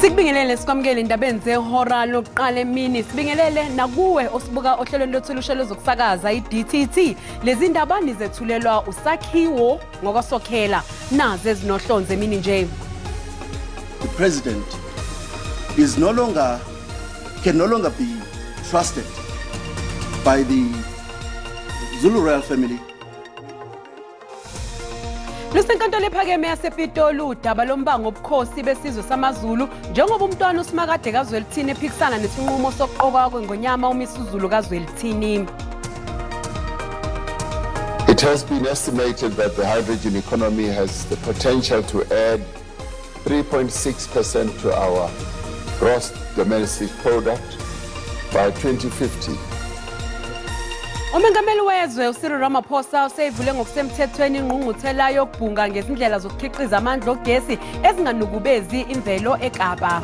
Sikubingelele sikwamukele indabeni zehora lokuqala emini sibingelele nakuwe osibuka ohlelweni lothulusho lokusakaza iDTT lezi ndaba nizethulelwa usakhiwo ngokwasokhela naze ezinohlonze emini nje. The president can no longer be trusted by the Zulu royal family. Lusenkantolo ephakeme yasePitoli udaba lombango obukhosi besizwe samaZulu njengoba umntwana uSimakade kaZwelithini ephikisana nesinqumo sokuqokwa kwengonyama uMisuzulu kaZwelithini. It has been estimated that the hydrogen economy has the potential to add 3.6% to our gross domestic product by 2050. Umengameli wezwe uCyril Ramaphosa useyivule ngokusemthethweni ingqungquthela yokubhunga ngezindlela zokukhiqiza amandla ogesi ezinganukubezi imvelo eKapa.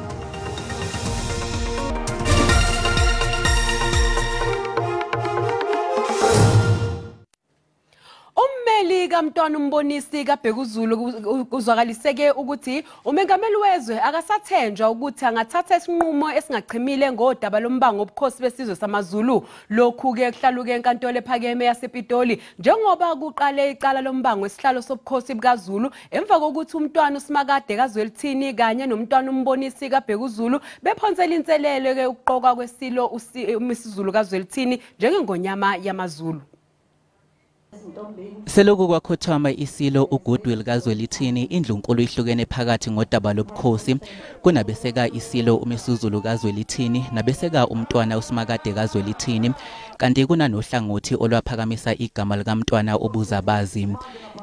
Ummeli kaMntwana umbonisi kaBhekuzulu kuzwakaliseke ukuthi umengameli wezwe akasathenjwa ukuthi angathatha isinqumo esingachimile ngodaba lombango obukhosi besizwe samaZulu. Lokhu ke kuhlaluke enkantolo ephakeme yasePitoli njengoba kuqale icala lombango wesihlalo sobukhosi bikaZulu emva kokuthi umntwana uSimakade kaZwelithini kanye nomntwana umbonisi kaBhekuzulu bephonsela inselelo ke ukuqokwa kwesilo uMisuzulu kaZwelithini njengengonyama yamaZulu. Seloku kwakhothama isilo uGoodwill kaZwelithini indlunkulu ihlukene phakathi ngodaba lobukhosi kunabeseka isilo uMisuzulu kaZwelithini nabeseka umntwana uSimakade kaZwelithini kanti kunanohlangothi olwaphakamisa igama likaMntwana obuzabazi.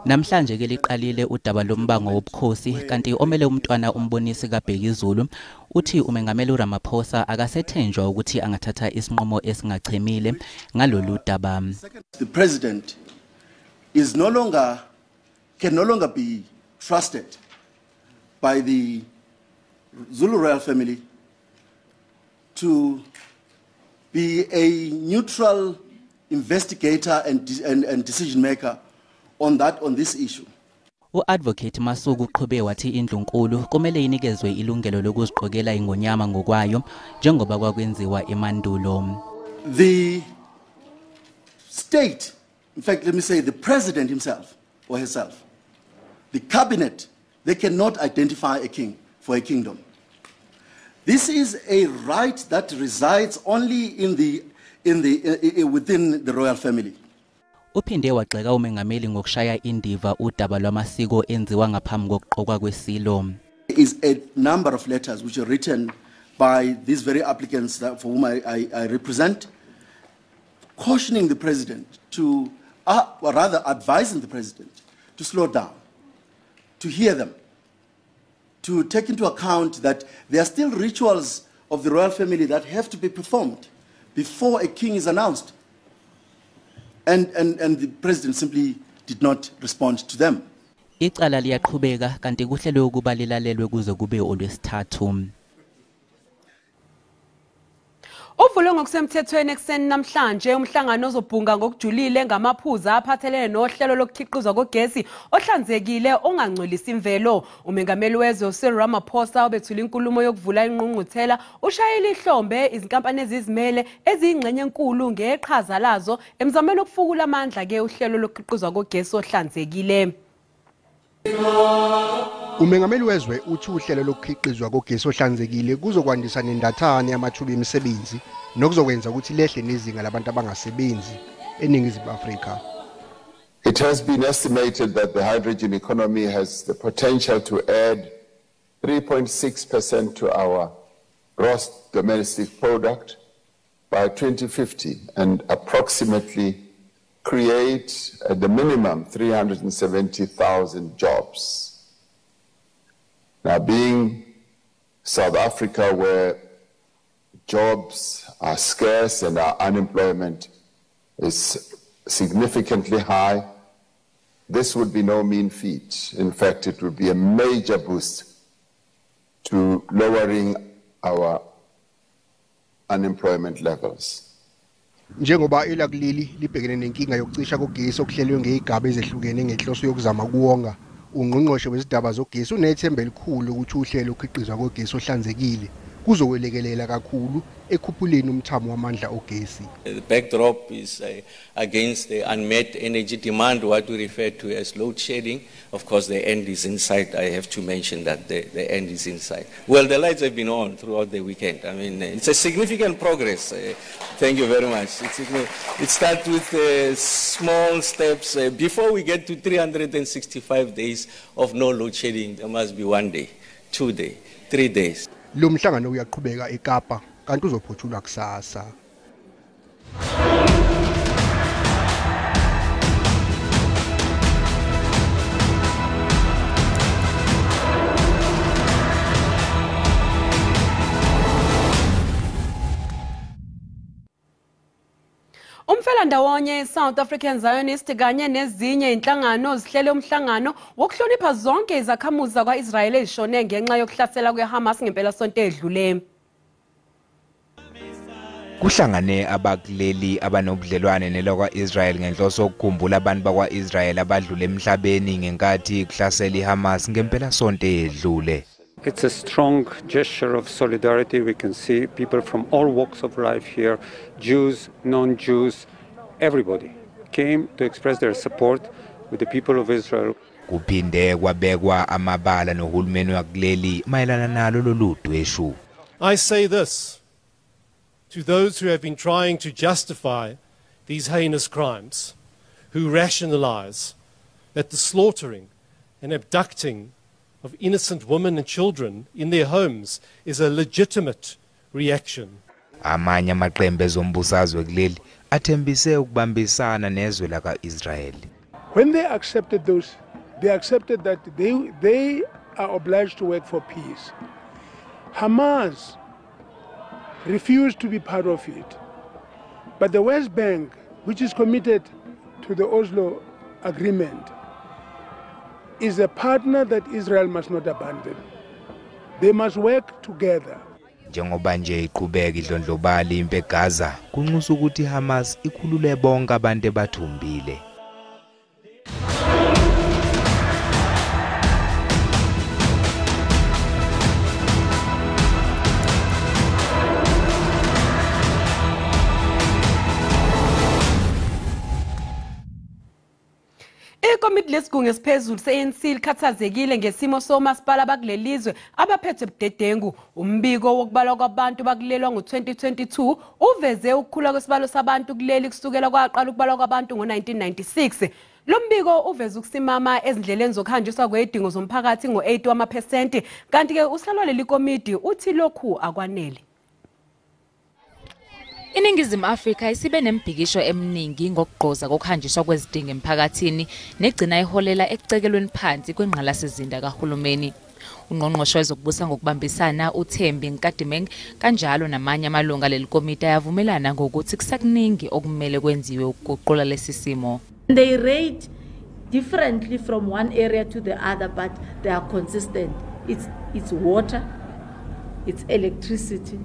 Namhlanje ke liqalile udaba lombango wobukhosi kanti omele umntwana umbonisi kaBhekuzulu uthi umengameli uRamaphosa akasethenjwa ukuthi angathatha isinqumo esingachemile ngalolu daba. The president can no longer be trusted by the Zulu royal family to be a neutral investigator and decision maker on this issue. U-advocate Masuku uqhube wathi indlunkulu kumele inikezwe ilungelo lokuziqokela ingonyama ngokwayo njengoba kwakwenziwa emandulo. The state, in fact, let me say the president himself or herself, the cabinet, they cannot identify a king for a kingdom. This is a right that resides only within the royal family. Uphinde waxeka umengameli ngokushaya indiva udaba lwamasiko enziwa ngaphambi kokuqokwa kwesilo. There is a number of letters which are written by these very applicants for whom I represent, cautioning the president to, or rather advising the president to slow down, to hear them, to take into account that there are still rituals of the royal family that have to be performed before a king is announced. And the president simply did not respond to them. Icala liyaqhubeka kanti kuhlelwe ukuba lilalelwe kuze kube olwesithathu. Uvule ngokusemthethweni ekseni namhlanje umhlangano ozobhunga ngokujulile ngamaphuzu aphathelene nohlelo lokukhiqizwa kogesi ohlanzekile ongangcolisi imvelo. Umengameli wezwe uCyril Ramaphosa obethula inkulumo yokuvula ingqungquthela ushayile ihlombe izinkampani ezizimele eziyingxenye enkulu ngeqhaza lazo emzameni okufukula amandla ke uhlelo lokukhiqizwa kogesi ohlanzekile. Umengameli wezwe uthi uhlelo lokukhiqizwa kogesi ohlanzekile kuzokwandisa nendathane yamathuba emisebenzi nokuzokwenza ukuthi lehle nezinga labantu abangasebenzi eNingizimu Afrika. It has been estimated that the hydrogen economy has the potential to add 3.6% to our gross domestic product by 2050 and approximately create at the minimum 370,000 jobs. Now, being South Africa where jobs are scarce and our unemployment is significantly high, this would be no mean feat. In fact, it would be a major boost to lowering our unemployment levels. Njengoba elakuleli libhekene nenkinga yokucisha kogesi okuhlelwe ngezigaba ezehlukene ngenhloso yokuzama kuwonga Ungqongqoshe wezindaba zogesi unethemba elikhulu ukuthi uhlelo ukhiqizwa kogesi ohlanzekile kuzokwelekelela kakhulu ekhuphuleni umthamo wamandla ogesi. The backdrop is against the unmet energy demand, what we refer to as load shedding. Of course, the end is in sight. I have to mention that the end is in sight. Well, the lights have been on throughout the weekend. I mean, it's a significant progress. Thank you very much. It starts with small steps. Before we get to 365 days of no load shedding, there must be 1 day, 2 days, 3 days. Lo mhlangano uyaqhubeka eKapa kanti uzophothulwa kusasa. Umfelandawonye South African Zionist kanye nezinye inhlangano zihlele umhlangano wokuhlonipha zonke izakhamuzi zakwa-Israel ezishone ngenxa yokuhlasela kwe-Hamas ngempela sonto edlule. Kuhlangane abakuleli abanobudlelwane nelokwa-Israel ngenhloso yokukhumbula abantu bakwa-Israel abadlule emhlabeni ngenkathi kuhlasela iHamas ngempela sonto edlule. It's a strong gesture of solidarity. We can see people from all walks of life here, Jews, non-Jews, everybody came to express their support with the people of Israel. Kuphinde kwabekwa amabala nohulumeni wakuleli mayelana nalo lolu dweshu. I say this to those who have been trying to justify these heinous crimes, who rationalize that the slaughtering and abducting of innocent women and children in their homes is a legitimate reaction. Amanye amaqembu ezombusazwe kuleli athembise ukubambisana nezwe laka-Israel. When they accepted those, they accepted that they are obliged to work for peace. Hamas refused to be part of it. But the West Bank, which is committed to the Oslo Agreement, is a partner that Israel must not abandon. They must work together. Njengoba nje iqhubeka idlondlobala impi eGaza, kunxusa ukuthi iHamas ikhulule bonke abantu ebathumbile. Ikomiti lesigungu esiphezulu se-ANC likhathazekile ngesimo somasipala bakulelizwe abaphethwe budedengu. Umbiko wokubalwa kwabantu bakulelwa ngo-2022 uveze ukukhula kwesibalo sabantu kuleli kusukela kwaqala ukubalwa kwabantu ngo-1996. Lo mbiko uveze ukusimama ezindleleni zokuhanjiswa kwezidingo zomphakathi ngo-8 wamaphesenti, kanti-ke usihlalo leli komiti uthi lokhu akwanele. Iningizimu Afrika isibe nembhikisho eminingi ngokugqoza kokuhanjiswa kwezidingo emphakathini negcina iholela ekucekelweni phansi kwengqalasizinda kahulumeni. Ungqongqoshe wezokubusa ngokubambisana uThembi Nkadimeng kanjalo namanye amalunga leli komiti ayavumelana ngokuthi kusakuningi okumele kwenziwe ukuguqula lesi simo. They rate differently from one area to the other, but they are consistent. It's water, it's electricity,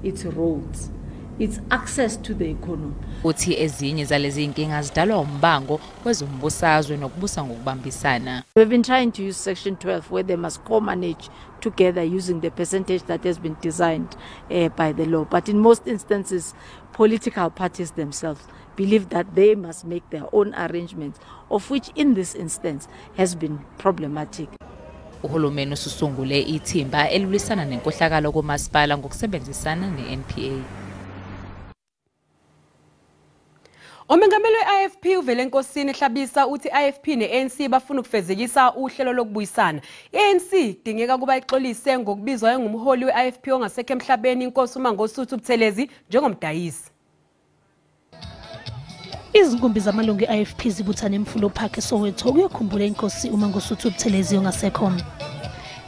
it's roads. It's access to the economy. Uthi ezinye zalezi inkinga zidalwa umbango wezombusazwe nokubusa ngokubambisana. We've been trying to use section 12 where they must co-manage together using the percentage that has been designed by the law. But in most instances, political parties themselves believe that they must make their own arrangements, of which in this instance has been problematic. Uhulumeni ususungule ithimba elilwisana nenkohlakalo kumasipala ngokusebenzisana ne-NPA. Umengameli we-IFP uvele enkosini ehlabisa uthi IFP ne-ANC bafuna ukufezekisa uhlelo lokubuyisana. I-ANC idingeka kuba ixolise ngokubizwa ngumholi we-IFP ongasekho emhlabeni inkosi uMangosuthu Buthelezi njengomdayisi. Izinkumbi zamalungu e-IFP zibuthana eMfulo Park eSoweto ukuyokhumbula inkosi uMangosuthu Buthelezi ongasekho.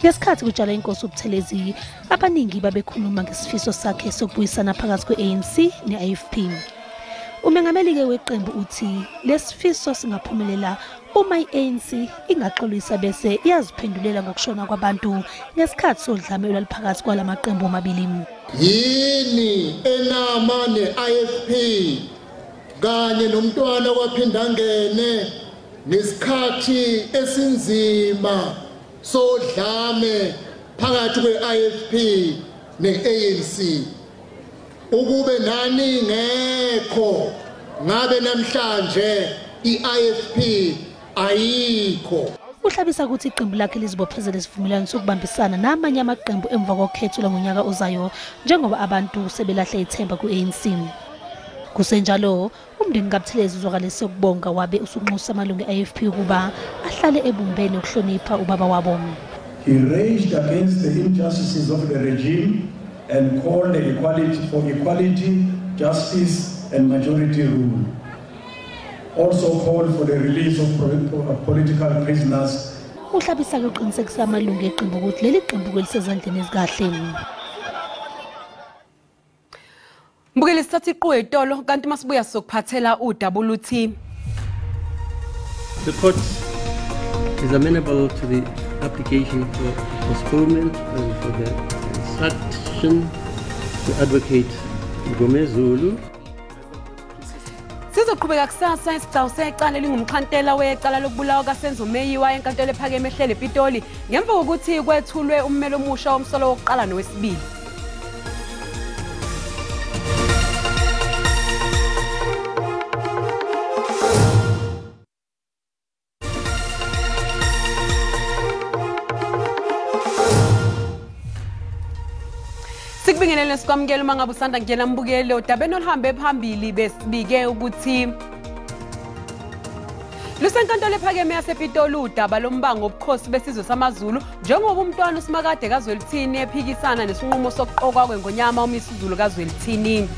Ngesikhathi kutshala inkosi uButhelezi, abaningi babekhuluma ngesifiso sakhe sokubuyisana phakathi kwe-ANC ne-IFP. Umengameli-ke weqembu uthi lesifiso singaphumelela uma i-ANC ingaxolisa bese iyaziphendulela ngokushona kwabantu ngesikhathi sodlame olwaliphakathi kwalamaqembu amabili. Yini enama ne-IFP kanye nomntwana kwaphinda ngene nesikhathi esinzima sodlame phakathi kwe-IFP ne-ANC ukube nani ngekho ngabe namhlanje i-IFP ayikho. Uhlabisa ukuthi iqembu lakhe lizibophezele isivumelwano sokubambisana namanye amaqembu emva kokhetho ngonyaka ozayo njengoba abantu sebelahle ithemba ku-ANC. Kusenjalo umndeni kaButhelezi uzwakalise ukubonga wabe usunxusa amalungu e-IFP ukuba ahlale ebumbene ukuhlonipha ubaba wabo. He raged against the injustices of the regime and called for equality, justice and majority rule. Also called for the release of political prisoners. Uhlabisa uqinisekisa amalungu eqembu ukuthi leli qembu kwelisezandleni ezikahle. Mbukeli sithatha iqhubeko etolo kanti masibuya sokuphathela uWT. The court is amenable to the application for postponement and for the instruction to advocate zesiZulu. Sizoqhubeka kusasa isigcawu secala lingumxhantela wecala lokubulawa kaSenzo Meyiwa enkantolo ephakeme ehlele ePitoli ngemva kokuthi kwethulwe ummeli omusha womsolo wokuqala nowesibili. Sikubingelele sikwamukela uma ngabe usanda ngena mbukelo dabeni oluhambe phambili besibike ukuthi lusenkantolo ephakeme yasePitoli udaba lombango obukhosi besizwe samaZulu njengoba umntwana uSimakade kaZwelithini ephikisana nesinqumo sokuqokwa kweNgonyama uMisuzulu kaZwelithini.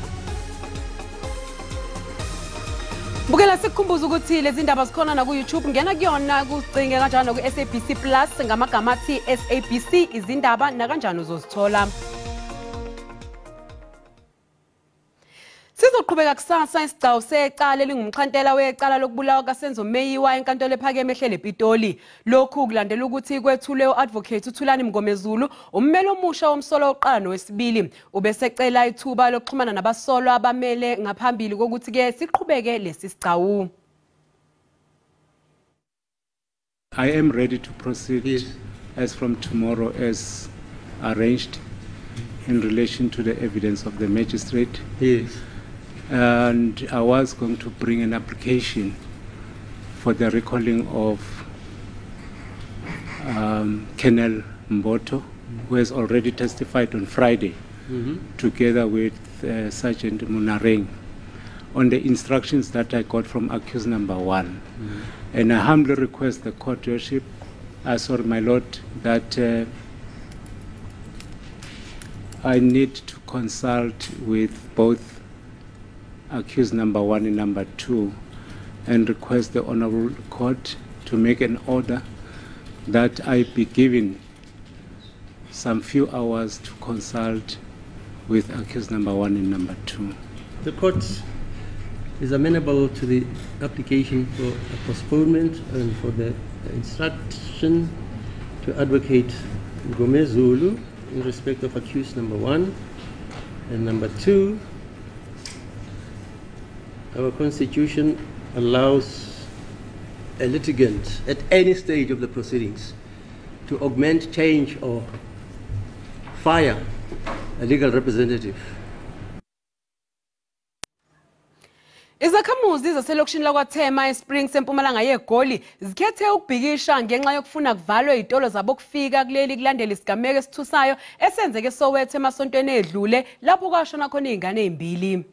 Bukela sikukhumbuza ukuthi lezi ndaba zikhona na ku YouTube ngena kuyona kucinge kanjalo ku SABC Plus ngamagama athi SABC izindaba na kanjani uzozithola. Sizoqhubeka kusasa isigcawu secala elingumxhantela wecala lokubulawa kaSenzo Meyiwa enkantolo ephakeme ehlele ePitoli. Lokhu kulandela ukuthi kwethule uadvocate uThulani Mngomezulu ummeli omusha womsolo wokuqala nowesibili ubesecela ithuba lokuxhumana nabasolo abamele ngaphambili kokuthi ke siqhubeke lesi sigcawu. I am ready to proceed as from tomorrow as arranged in relation to the evidence of the magistrate. Yes. And I was going to bring an application for the recalling of Colonel Mboto, who has already testified on Friday, together with Sergeant Munareng, on the instructions that I got from accused number 1. And I humbly request the court, Your Worship, sorry, my Lord, that I need to consult with both accused number 1 and number 2 and request the Honorable Court to make an order that I be given some few hours to consult with accused number 1 and number 2. The court is amenable to the application for a postponement and for the instruction to advocate Zulu in respect of accused number 1 and number 2. Our Constitution allows a litigant at any stage of the proceedings to augment, change, or fire a legal representative. Izakhamuzi zaselokishini lakwaThema eSprings eMpumalanga yeGoli zikhethe ukubhikisha ngenxa yokufuna kuvalwe izitolo zabo kufika kuleli kulandela isigameko esithusayo esenzeke eSoweto emasontweni edlule lapho kwashona khona izingane ezimbili.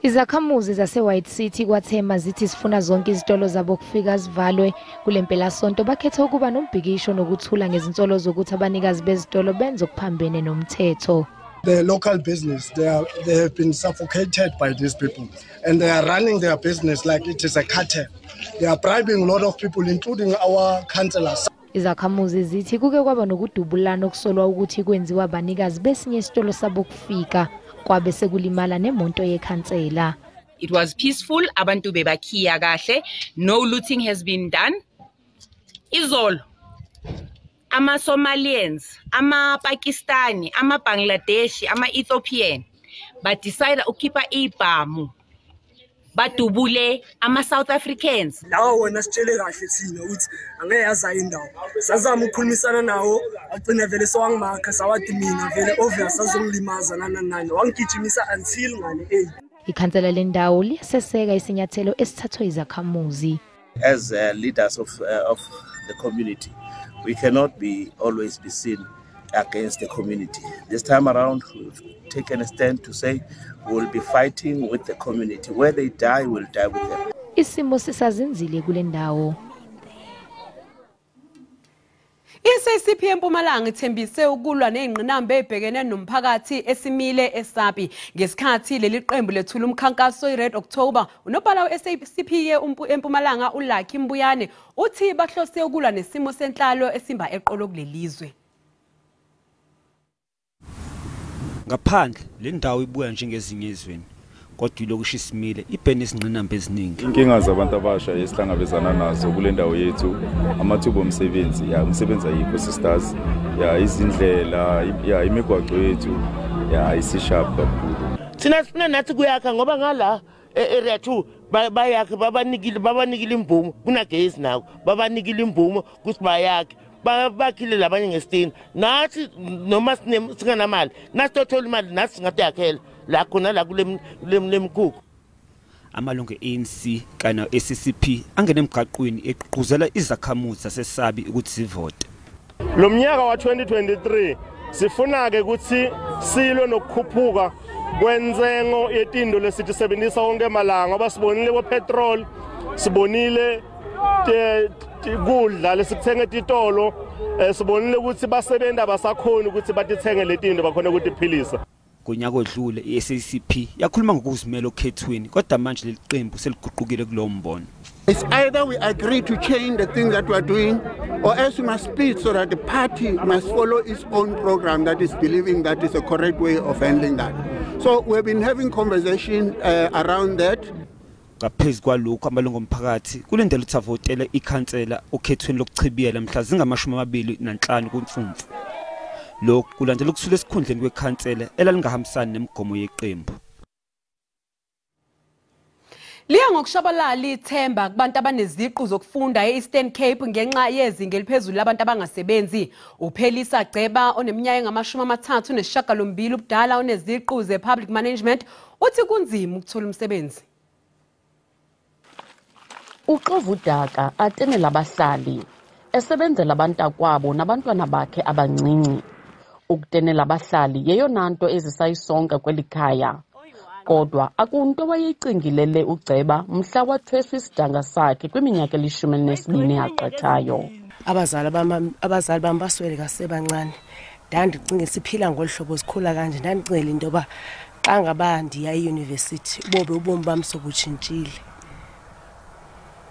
Izakhamuzi zase-White City kwaThema zithi sifuna zonke izitolo zabo kufika zivalwe kulempela sonto bakhetha ukuba nombhikisho nokuthula ngezinsolo zokuthi abanikazi bezitolo benze okuphambene nomthetho. The local business, they have been suffocated by these people and they are running their business like it is a cartel. They are bribing a lot of people including our councillors. Izakhamuzi zithi kuke kwaba nokudubulana okusolwa ukuthi kwenziwa abanikazi besinye isitolo sabo kufika kwabe sekulimala nemonto yekhansela. It was peaceful, abantu bebakhiya kahle, no looting has been done. Izolo ama-Somalians, ama-Pakistani, ama-Bangladeshi, ama-Ethiopian but decide ukukhipha ibhamu badubule ama-South Africans. Lawo wena sitshele kahle thina ukuthi angeke yaza indawo. Sazama ukukhulumisana nawo, agcina vele sowangimakha sawathi mina vele obvious azongilimaza nani wangigijimisa until ngane 8. Ikhansela lendawo liyaseseka isinyathelo esithathwe izakhamuzi. As leaders of the community, we cannot always be seen against the community. This time around, we've taken a stand to say we'll be fighting with the community. Where they die, we'll die with them. Isimo sisazinzile kule ndawo. I-SABC eMpumalanga ithembise ukulwa nezingqinamba ezibhekene nomphakathi esimile eSABC ngesikhathi leli qembu lethula umkhankaso i-Red October. Unobhala we-SABC eMpumalanga uLucky Mbuyane uthi bahlose ukulwa nesimo senhlalo esimba eqolo kulelizwe. Ngaphandle le ndawo ibuya njengezinye ezweni kodwa ilokusha isimile ibhene izingqinamba eziningi. Inkinga zabantu abasha esihlangabezana nazo kule ndawo yethu amathuba omsebenzi umsebenzi ayikho sisters izindlela imigwaqo yethu isishap kakhulu. Thina sifuna nathi kuyakha ngoba ngala area 2 bayakhe babanikile imvumo kunagezi nawo babanikile imvumo ukuthi bayakhe bakhile labanye ngesitini nathi noma singanamali nathi tothola imali nathi singathi yakhela la khona la kule lemkhukhu. Amalungu ANC kana SABC angena emgaqweni eqhuzela izakhamuzi zaseSABC ukuthi zivote. Lo mnyaka wa 2023 sifuna ke ukuthi silo nokukhuphuka kwenzengo yetindo lesithi sebenzisa wonke emalanga ngoba sibonile bo petrol sibonile kudla lesikuthenga etitolo sibonile ukuthi basebenza basakhona ukuthi batithenge letindo bakhona ukuthi iphilisa. Kunyaka odlule iSABC yakhuluma ngokuzimela okhethweni kodwa manje leli qembu seliguqukile kulo mbono. It's either we agree to change the thing that we are doing or else we must split so that the party must follow its own program that is believing that is the correct way of handling that. So we've been having conversation around that. Ngaphezulu kwalokho amalungu omphakathi kulendlela ukuthi avotele ikhansela okhethweni lokuchibiyela mhla zingama-25 kuMfumfu. Lokhu kulandela ukusula esikhundleni kwekhansela elalingahambisani nemigomo yeqembu. Liya ngokushabalala ithemba kubantu abaneziqu zokufunda e-Eastern Cape ngenxa yezinga eliphezulu labantu abangasebenzi. Uphelisa Gceba oneminyaka engama-38 ubudala oneziqu ze-public management uthi kunzima ukuthola umsebenzi. Uxovu Daka atenela abahlali esebenzela abantakwabo nabantwana bakhe abancinci. Ukutenela abahlali yeyona nto ezisayisonka kwelikhaya. Kodwa akunto wayeyicingilele uGceba mhla wathweswa isidanga sakhe kwiminyaka 12 yaqethayo. Abazali bami baswele kasebancane. Ndandicinga siphila ngolhlobo sikhula kanje ndandicela into yoba xa ngaba ndiya euniversity ubomi bami sobutshintshile.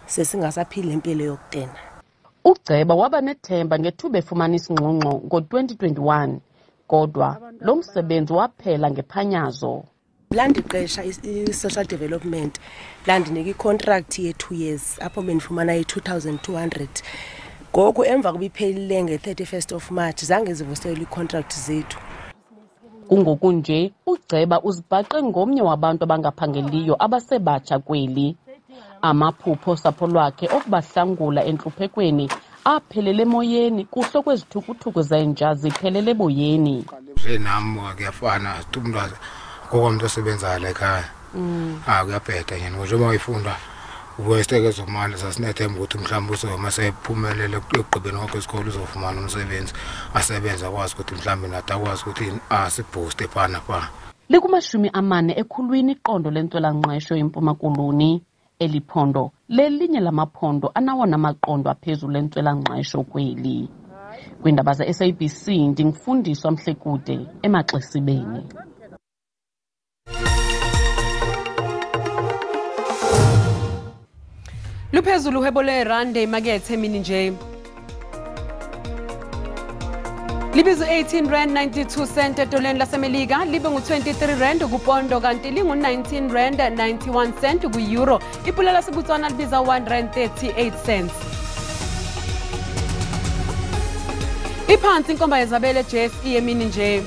Sesingasaphila impilo yokutena. uGceba waba nethemba ngethuba efumana isingxongxo ngo-2021 kodwa lo msebenzi waphela ngephanyazo. Landiqesha i-social development landinika i-contract ye-2 years apho bendifumana i-2200 ngoku emva kuba iphelile nge-31st of March zange zivuselwe i-contract zethu. Kungoku nje uGceba uzibhaqe ngomnye wabantu abangaphangeliyo abasebatsha kweli. Amaphupho osapho lwakhe okubahlangula entluphekweni aphelele emoyeni kuhlo kwezithukuthuku zenja ziphelele boyeni. Nami kuyafana umntwana ngokomntu osebenzayo la ekhaya. Kuyabheda yena njengoba uyifunda ubuyesekeza zomali sasinethemba ukuthi mhlawumbe uzoma sephumelele ekugqibeni kwakhe isikole uzofumana umsebenzi asebenza akwazi ukuthi mhlawumbe nathi akwazi ukuthi asiboost ephana pha. Likumashumi 4 ekhulwini iqondo lentswelangqesho eMpuma Koloni. Eliphondo lelinye lamaphondo anawona amaqondo aphezulu lentswelangqesho kweli. Kwindaba ze-SABC ndingifundiswa Mhlekude emaXesibeni. Luphezulu uhwebo lwerandi emakethe emini nje. Libizo 18 rand 92 cent etoleni lasemelika libe ngu-23 rand kupondo kanti lingu-19 rand 91 cent ku-euro. Ipula laseBotswana libiza 1 rand 38 cents. Iphansi inkomba yezabelo JSE emini nje.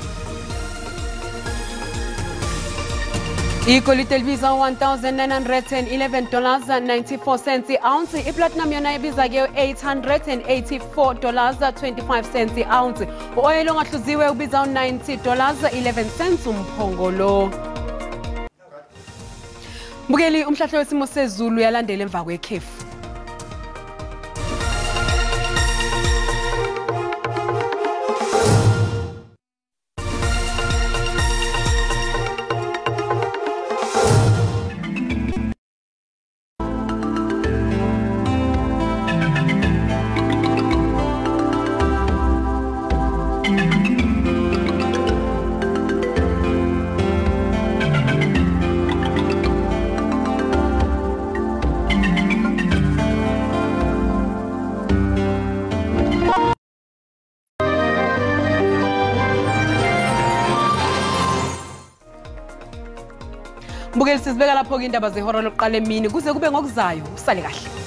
Igolide libiza $1,911.94 i-ounce. Iplatinum yona ibiza ke $884.25 i-ounce. U-oil ongahluziwe ubiza $90.11 umphongolo. Mbukeli, umhlahlo wesimo sezulu yalandela emva kwekhefu. Mbukeli, sizibeka lapho ke indaba zehora lokuqala emini kuze kube ngokuzayo. Usale kahle.